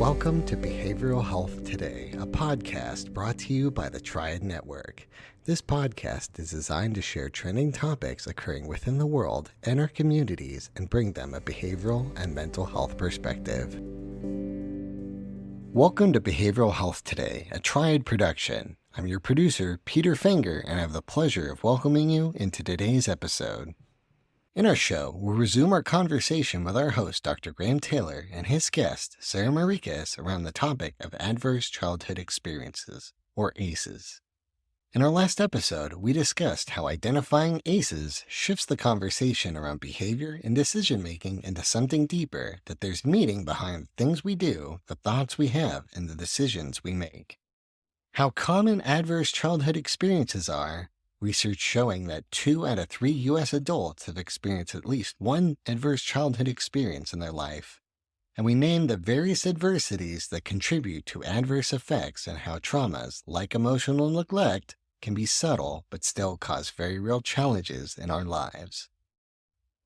Welcome to Behavioral Health Today, a podcast brought to you by the Triad Network. This podcast is designed to share trending topics occurring within the world and our communities and bring them a behavioral and mental health perspective. Welcome to Behavioral Health Today, a Triad production. I'm your producer, Peter Fenger, and I have the pleasure of welcoming you into today's episode. In our show, we'll resume our conversation with our host, Dr. Graham Taylor, and his guest, Sarah Marikos, around the topic of adverse childhood experiences, or ACEs. In our last episode, we discussed how identifying ACEs shifts the conversation around behavior and decision-making into something deeper, that there's meaning behind the things we do, the thoughts we have, and the decisions we make. How common adverse childhood experiences are, research showing that 2 out of 3 U.S. adults have experienced at least one adverse childhood experience in their life. And we named the various adversities that contribute to adverse effects and how traumas, like emotional neglect, can be subtle but still cause very real challenges in our lives.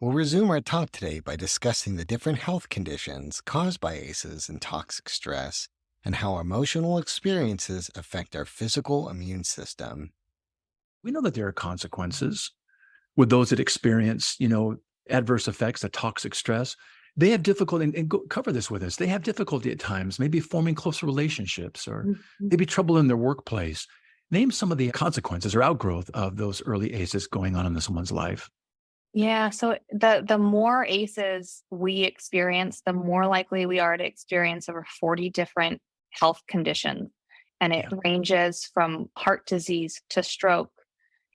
We'll resume our talk today by discussing the different health conditions caused by ACEs and toxic stress, and how emotional experiences affect our physical immune system. We know that there are consequences with those that experience, adverse effects, the toxic stress. They have difficulty, and cover this with us. They have difficulty at times, maybe forming closer relationships or maybe trouble in their workplace. Name some of the consequences or outgrowth of those early ACEs going on in someone's life. Yeah. So the more ACEs we experience, the more likely we are to experience over 40 different health conditions. And it ranges from heart disease to stroke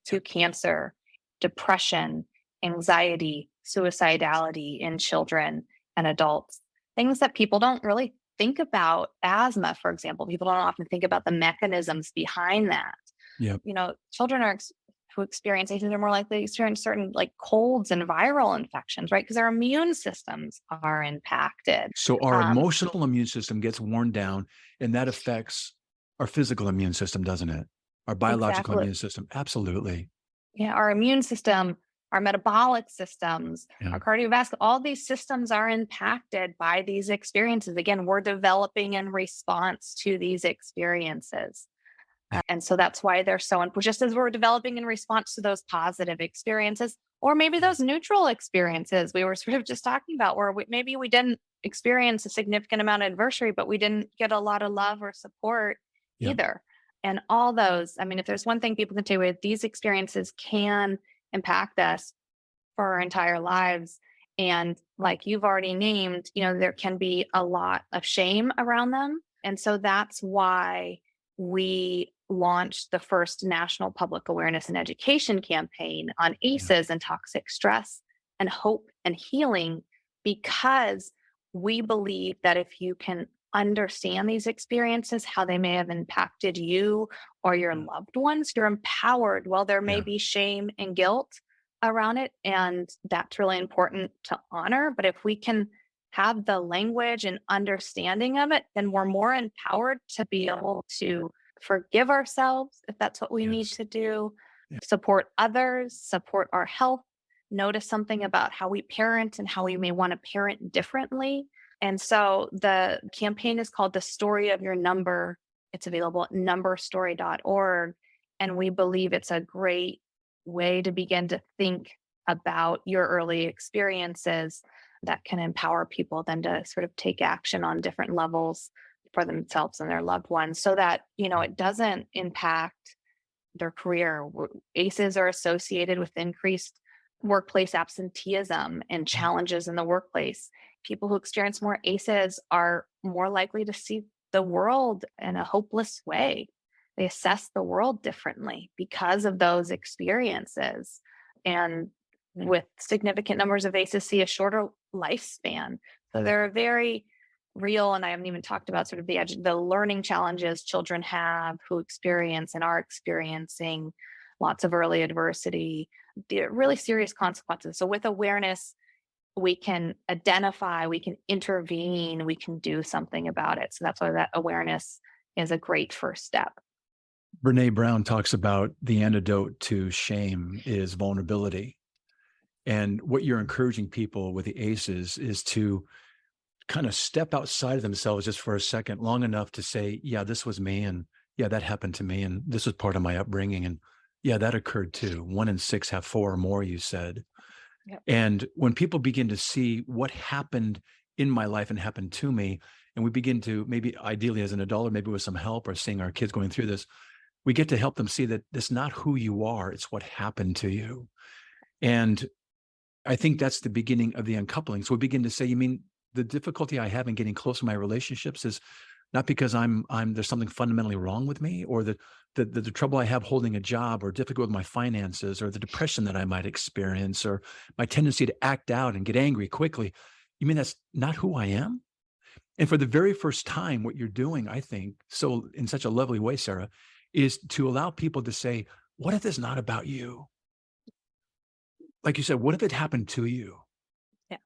to cancer, depression, anxiety, suicidality in children and adults. Things that people don't really think about. Asthma, for example, people don't often think about the mechanisms behind that. Yep. Children who experience ACEs are more likely to experience certain colds and viral infections, right? Because their immune systems are impacted. So our emotional immune system gets worn down, and that affects our physical immune system, doesn't it? Our biological immune system. Absolutely. Yeah. Our immune system, our metabolic systems, our cardiovascular, all these systems are impacted by these experiences. Again, we're developing in response to these experiences. And so that's why they're so important. Just as we're developing in response to those positive experiences, or maybe those neutral experiences we were sort of just talking about, where maybe we didn't experience a significant amount of adversity, but we didn't get a lot of love or support either. And all those, if there's one thing people can take away, these experiences can impact us for our entire lives. And like you've already named, there can be a lot of shame around them. And so that's why we launched the first national public awareness and education campaign on ACEs and toxic stress and hope and healing, because we believe that if you can understand these experiences, how they may have impacted you or your loved ones, you're empowered. Well, there may be shame and guilt around it, and that's really important to honor. But if we can have the language and understanding of it, then we're more empowered to be able to forgive ourselves if that's what we need to do, support others, support our health, notice something about how we parent and how we may want to parent differently. And so the campaign is called The Story of Your Number. It's available at numberstory.org. And we believe it's a great way to begin to think about your early experiences that can empower people then to sort of take action on different levels for themselves and their loved ones, so that, it doesn't impact their career. ACEs are associated with increased workplace absenteeism and challenges in the workplace. People who experience more ACEs are more likely to see the world in a hopeless way. They assess the world differently because of those experiences. And with significant numbers of ACEs, see a shorter lifespan. So they're very real. And I haven't even talked about sort of the learning challenges children have who experience and are experiencing lots of early adversity, the really serious consequences. So with awareness, we can identify, we can intervene, we can do something about it. So that's why that awareness is a great first step. Brene Brown talks about the antidote to shame is vulnerability. And what you're encouraging people with the ACEs is to kind of step outside of themselves just for a second, long enough to say, yeah, this was me. And yeah, that happened to me. And this was part of my upbringing. And yeah, that occurred too. 1 in 6 have 4 or more, you said. Yep. And when people begin to see what happened in my life and happened to me, and we begin to, maybe ideally as an adult, or maybe with some help, or seeing our kids going through this, we get to help them see that it's not who you are, it's what happened to you. And I think that's the beginning of the uncoupling. So we begin to say, you mean the difficulty I have in getting close to my relationships is not because I'm there's something fundamentally wrong with me, or the trouble I have holding a job, or difficult with my finances, or the depression that I might experience, or my tendency to act out and get angry quickly. You mean that's not who I am? And for the very first time, what you're doing, I think, so in such a lovely way, Sarah, is to allow people to say, what if it's not about you? Like you said, what if it happened to you? Yeah.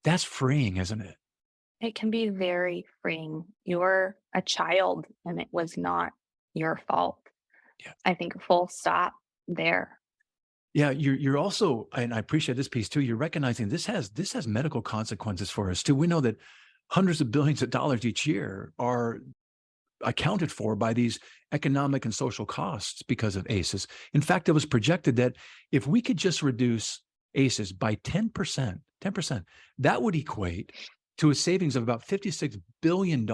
That's freeing, isn't it? It can be very freeing. You're a child and it was not your fault. Yeah. I think full stop there. Yeah, you're also, and I appreciate this piece too, you're recognizing this has medical consequences for us too. We know that hundreds of billions of dollars each year are accounted for by these economic and social costs because of ACEs. In fact, it was projected that if we could just reduce ACEs by 10%, that would equate to a savings of about $56 billion.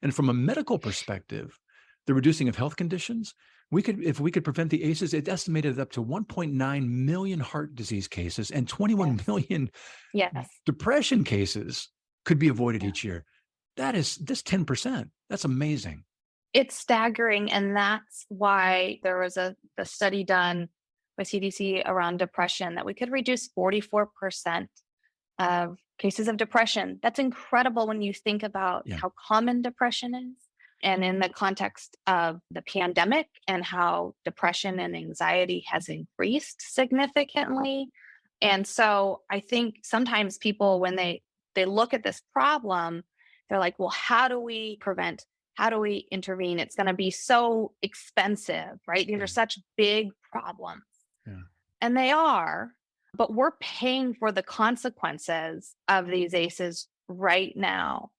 And from a medical perspective, the reducing of health conditions, if we could prevent the ACEs, it's estimated up to 1.9 million heart disease cases and 21 million Yes. depression cases could be avoided each year. That's 10%. That's amazing. It's staggering. And that's why there was a study done by CDC around depression that we could reduce 44% of cases of depression. That's incredible when you think about how common depression is. And in the context of the pandemic and how depression and anxiety has increased significantly. And so I think sometimes people, when they look at this problem, they're like, well, how do we prevent? How do we intervene? It's going to be so expensive, right? These are such big problems. Yeah. And they are, but we're paying for the consequences of these ACEs right now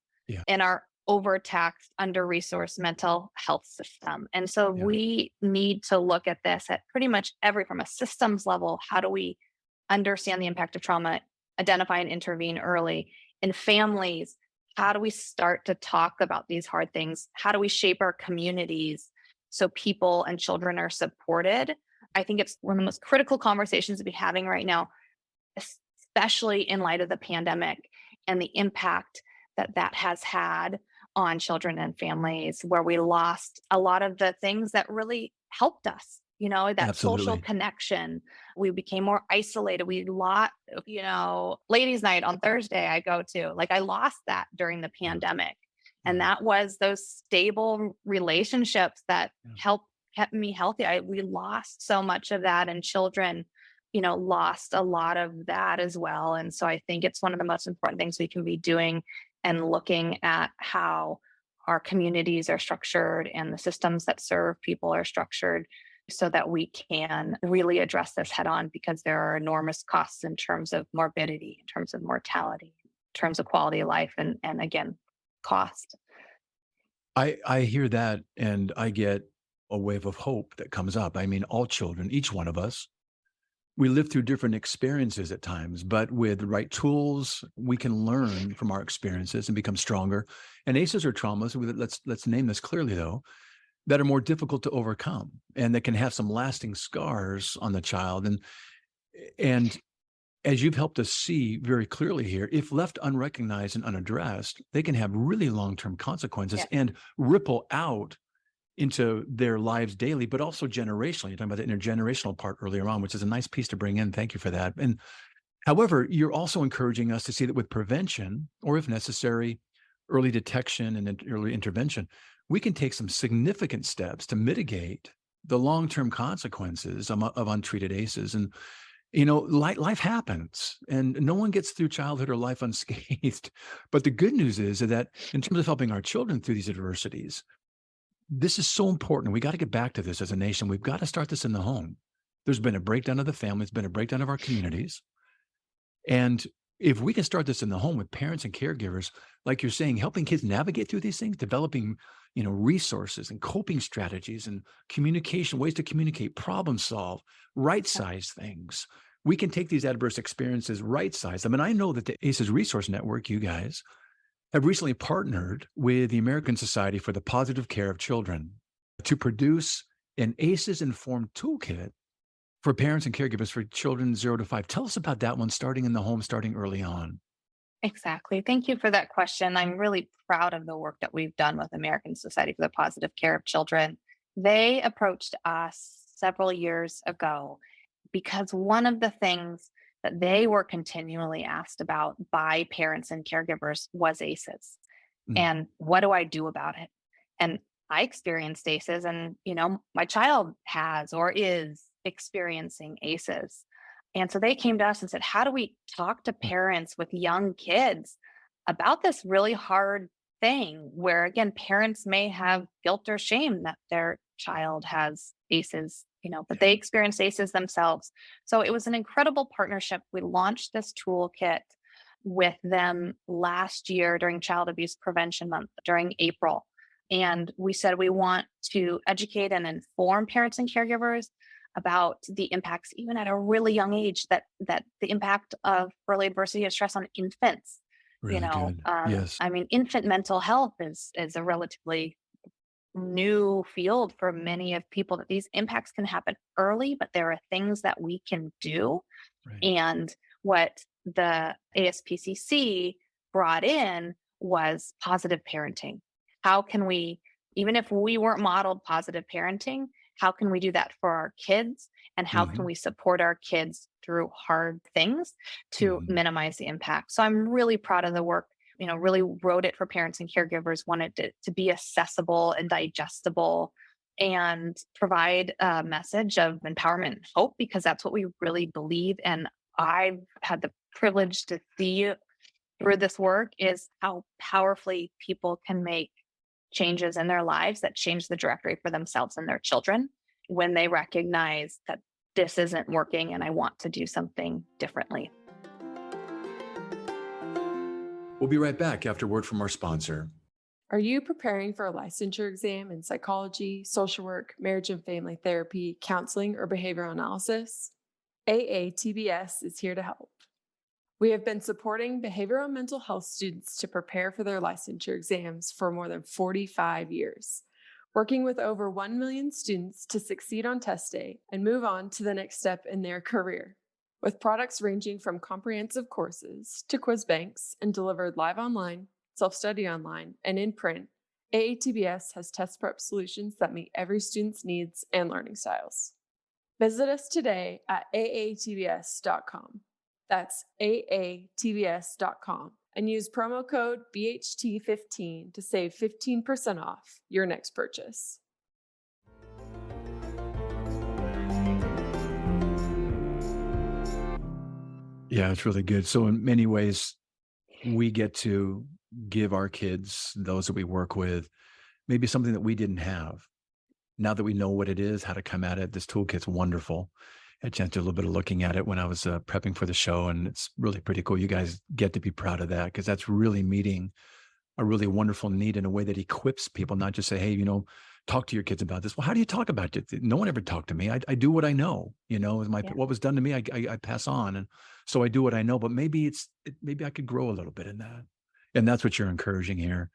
in our overtaxed, under-resourced mental health system. And so we need to look at this at pretty much from a systems level. How do we understand the impact of trauma, identify and intervene early? In families, how do we start to talk about these hard things? How do we shape our communities so people and children are supported? I think it's one of the most critical conversations to be having right now, especially in light of the pandemic and the impact that has had on children and families, where we lost a lot of the things that really helped us, that social connection. We became more isolated. We lost, ladies' night on Thursday I go to, I lost that during the pandemic. And that was those stable relationships that kept me healthy. We lost so much of that, and children, lost a lot of that as well. And so I think it's one of the most important things we can be doing, and looking at how our communities are structured and the systems that serve people are structured, so that we can really address this head on, because there are enormous costs in terms of morbidity, in terms of mortality, in terms of quality of life, and again, cost. I hear that, and I get a wave of hope that comes up. I mean, all children, each one of us, we live through different experiences at times, but with the right tools, we can learn from our experiences and become stronger. And ACEs are traumas, let's name this clearly though, that are more difficult to overcome, and that can have some lasting scars on the child. And as you've helped us see very clearly here, if left unrecognized and unaddressed, they can have really long-term consequences and ripple out into their lives daily, but also generationally. You're talking about the intergenerational part earlier on, which is a nice piece to bring in. Thank you for that. And however, you're also encouraging us to see that with prevention, or if necessary, early detection and early intervention, we can take some significant steps to mitigate the long-term consequences of untreated ACEs. And, life happens, and no one gets through childhood or life unscathed. But the good news is that in terms of helping our children through these adversities, this is so important. We got to get back to this as a nation. We've got to start this in the home. There's been a breakdown of the family. It's been a breakdown of our communities. And If we can start this in the home with parents and caregivers, like you're saying, helping kids navigate through these things, developing, resources and coping strategies and communication, ways to communicate, problem solve, right size things. We can take these adverse experiences, right size them. And I know that the ACEs Resource Network, you guys, have recently partnered with the American Society for the Positive Care of Children to produce an ACEs informed toolkit for parents and caregivers for children 0 to 5. Tell us about that one, starting in the home, starting early on. Exactly. Thank you for that question. I'm really proud of the work that we've done with American Society for the Positive Care of Children. They approached us several years ago because one of the things that they were continually asked about by parents and caregivers was ACEs. Mm, And what do I do about it? And I experienced ACEs, and my child has or is experiencing ACEs. And so they came to us and said, how do we talk to mm, parents with young kids about this really hard thing where, again, parents may have guilt or shame that their child has ACEs, but yeah. they experienced ACEs themselves. So it was an incredible partnership. We launched this toolkit with them last year during Child Abuse Prevention Month, during April. And we said we want to educate and inform parents and caregivers about the impacts, even at a really young age, that the impact of early adversity and stress on infants. Really good. Yes. I mean, infant mental health is a relatively new field for many of people, that these impacts can happen early, but there are things that we can do. Right. And what the ASPCC brought in was positive parenting. How can we, even if we weren't modeled positive parenting, how can we do that for our kids? And how can Hmm. we support our kids through hard things to Hmm. minimize the impact? So I'm really proud of the work. Really wrote it for parents and caregivers, wanted it to be accessible and digestible and provide a message of empowerment and hope, because that's what we really believe. And I've had the privilege to see through this work is how powerfully people can make changes in their lives that change the directory for themselves and their children when they recognize that this isn't working and I want to do something differently. We'll be right back after word from our sponsor. Are you preparing for a licensure exam in psychology, social work, marriage and family therapy, counseling, or behavioral analysis? AATBS is here to help. We have been supporting behavioral and mental health students to prepare for their licensure exams for more than 45 years, working with over 1 million students to succeed on test day and move on to the next step in their career. With products ranging from comprehensive courses to quiz banks and delivered live online, self-study online, and in print, AATBS has test prep solutions that meet every student's needs and learning styles. Visit us today at aatbs.com. That's aatbs.com and use promo code BHT15 to save 15% off your next purchase. Yeah, it's really good. So in many ways, we get to give our kids, those that we work with, maybe something that we didn't have. Now that we know what it is, how to come at it, this toolkit's wonderful. I had a chance to do a little bit of looking at it when I was prepping for the show, and it's really pretty cool. You guys get to be proud of that, because that's really meeting a really wonderful need in a way that equips people, not just say, hey, talk to your kids about this. Well, how do you talk about it? No one ever talked to me. I do what I know, is Yeah. what was done to me, I pass on. And so I do what I know, but maybe maybe I could grow a little bit in that. And that's what you're encouraging here.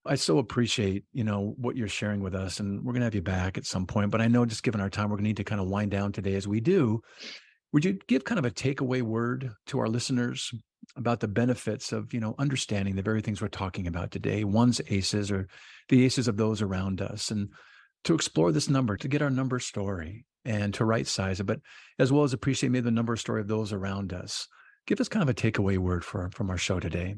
I so appreciate, what you're sharing with us, and we're going to have you back at some point, but I know just given our time, we're going to need to kind of wind down today. As we do, would you give kind of a takeaway word to our listeners about the benefits of, understanding the very things we're talking about today, one's ACEs or the ACEs of those around us, and to explore this number, to get our number story and to right size it, but as well as appreciate maybe the number story of those around us? Give us kind of a takeaway word from our show today.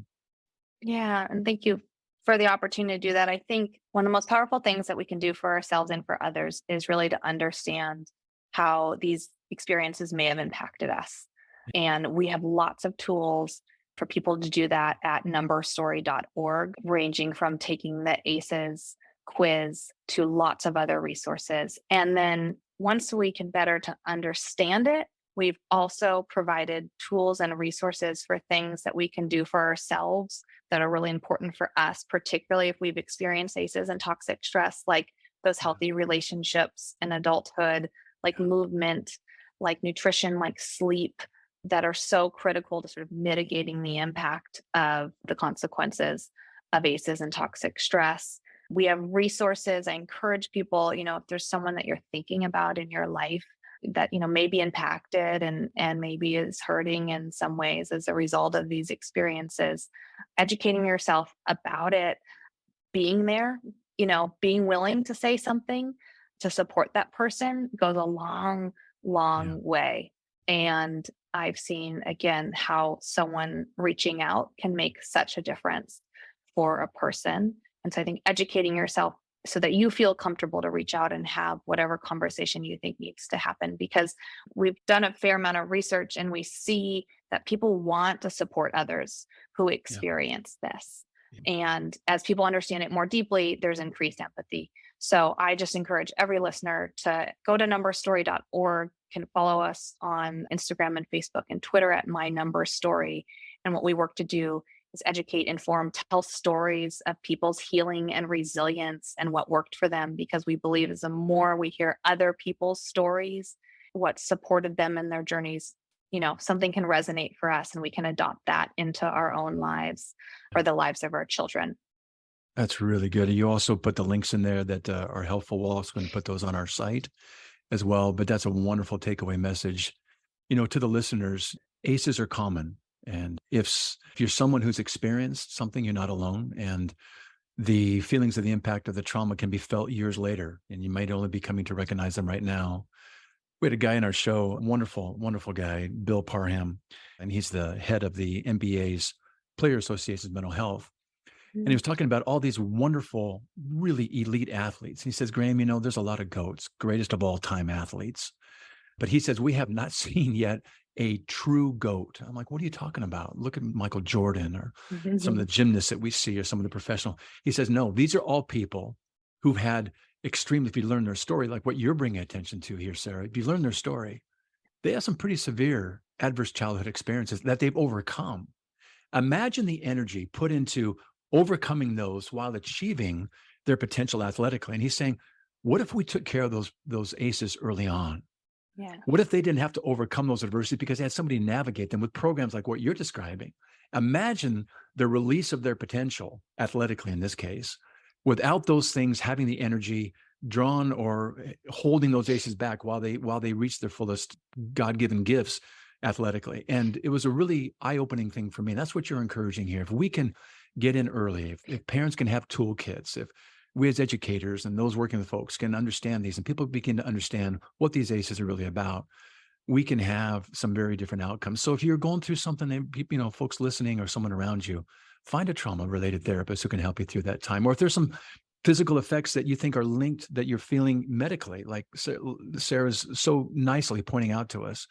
Yeah. And thank you for the opportunity to do that. I think one of the most powerful things that we can do for ourselves and for others is really to understand how these experiences may have impacted us. And we have lots of tools for people to do that at numberstory.org, ranging from taking the ACEs quiz to lots of other resources. And then once we can better to understand it, We've also provided tools and resources for things that we can do for ourselves that are really important for us, particularly if we've experienced ACEs and toxic stress, like those healthy relationships in adulthood, like movement, like nutrition, like sleep, that are so critical to sort of mitigating the impact of the consequences of ACEs and toxic stress. We have resources. I encourage people, if there's someone that you're thinking about in your life that, may be impacted and maybe is hurting in some ways as a result of these experiences, educating yourself about it, being there, being willing to say something to support that person goes a long, long way. And I've seen again how someone reaching out can make such a difference for a person. And so I think educating yourself so that you feel comfortable to reach out and have whatever conversation you think needs to happen, because we've done a fair amount of research and we see that people want to support others who experience this. And as people understand it more deeply, there's increased empathy. So I just encourage every listener to go to numberstory.org, can follow us on Instagram and Facebook and Twitter at My Number Story. And what we work to do is educate, inform, tell stories of people's healing and resilience and what worked for them, because we believe as the more we hear other people's stories, what supported them in their journeys, something can resonate for us and we can adopt that into our own lives or the lives of our children. That's really good. You also put the links in there that are helpful. We're also going to put those on our site as well. But that's a wonderful takeaway message. To the listeners, ACEs are common. And if you're someone who's experienced something, you're not alone. And the feelings of the impact of the trauma can be felt years later. And you might only be coming to recognize them right now. We had a guy in our show, wonderful, wonderful guy, Bill Parham, and he's the head of the NBA's Player Association's mental health. And he was talking about all these wonderful, really elite athletes. He says, Graham, there's a lot of GOATs, greatest of all time athletes. But he says, we have not seen yet a true GOAT. I'm like, what are you talking about? Look at Michael Jordan or some of the gymnasts that we see or some of the professional. He says, no, these are all people who've had extremely, if you learn their story, like what you're bringing attention to here, Sarah, if you learn their story, they have some pretty severe adverse childhood experiences that they've overcome. Imagine the energy put into overcoming those while achieving their potential athletically. And he's saying, what if we took care of those ACEs early on? Yeah. What if they didn't have to overcome those adversities because they had somebody navigate them with programs like what you're describing? Imagine the release of their potential athletically in this case, without those things having the energy drawn or holding those ACEs back while they reach their fullest God-given gifts athletically. And it was a really eye-opening thing for me. And that's what you're encouraging here. If we can get in early, if parents can have toolkits, if we as educators and those working with folks can understand these and people begin to understand what these ACEs are really about, we can have some very different outcomes. So if you're going through something, folks listening or someone around you, find a trauma-related therapist who can help you through that time. Or if there's some physical effects that you think are linked that you're feeling medically, like Sarah's so nicely pointing out to us,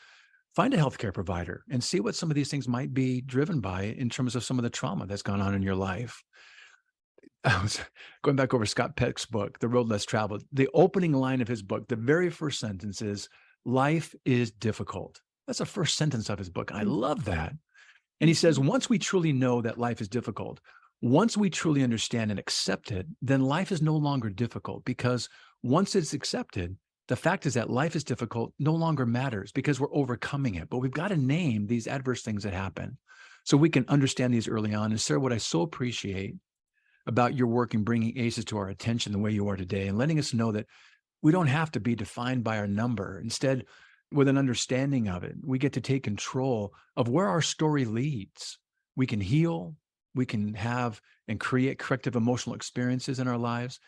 find a healthcare provider and see what some of these things might be driven by in terms of some of the trauma that's gone on in your life. I was going back over Scott Peck's book, The Road Less Traveled. The opening line of his book, the very first sentence is, life is difficult. That's the first sentence of his book. And I love that. And he says, once we truly know that life is difficult, once we truly understand and accept it, then life is no longer difficult, because once it's accepted, the fact is that life is difficult no longer matters because we're overcoming it. But we've got to name these adverse things that happen so we can understand these early on. And Sarah, what I so appreciate about your work in bringing ACEs to our attention the way you are today and letting us know that we don't have to be defined by our number. Instead, with an understanding of it, we get to take control of where our story leads. We can heal, we can have and create corrective emotional experiences in our lives,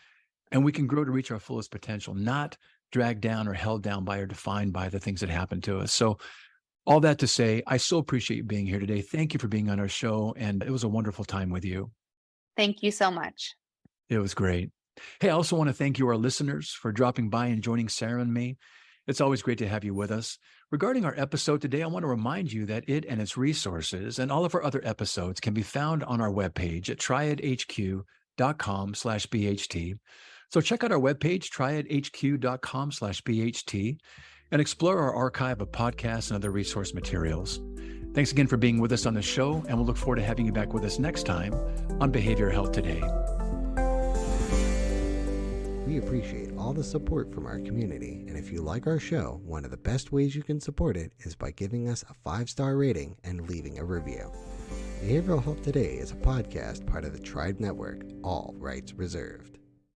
and we can grow to reach our fullest potential, not dragged down or held down by or defined by the things that happen to us. So all that to say, I so appreciate you being here today. Thank you for being on our show. And it was a wonderful time with you. Thank you so much. It was great. Hey, I also want to thank you, our listeners, for dropping by and joining Sarah and me. It's always great to have you with us. Regarding our episode today, I want to remind you that it and its resources and all of our other episodes can be found on our webpage at triadhq.com/BHT. So check out our webpage, triadhq.com/BHT. and explore our archive of podcasts and other resource materials. Thanks again for being with us on the show, and we'll look forward to having you back with us next time on Behavioral Health Today. We appreciate all the support from our community, and if you like our show, one of the best ways you can support it is by giving us a 5-star rating and leaving a review. Behavioral Health Today is a podcast part of the Tribe Network, all rights reserved.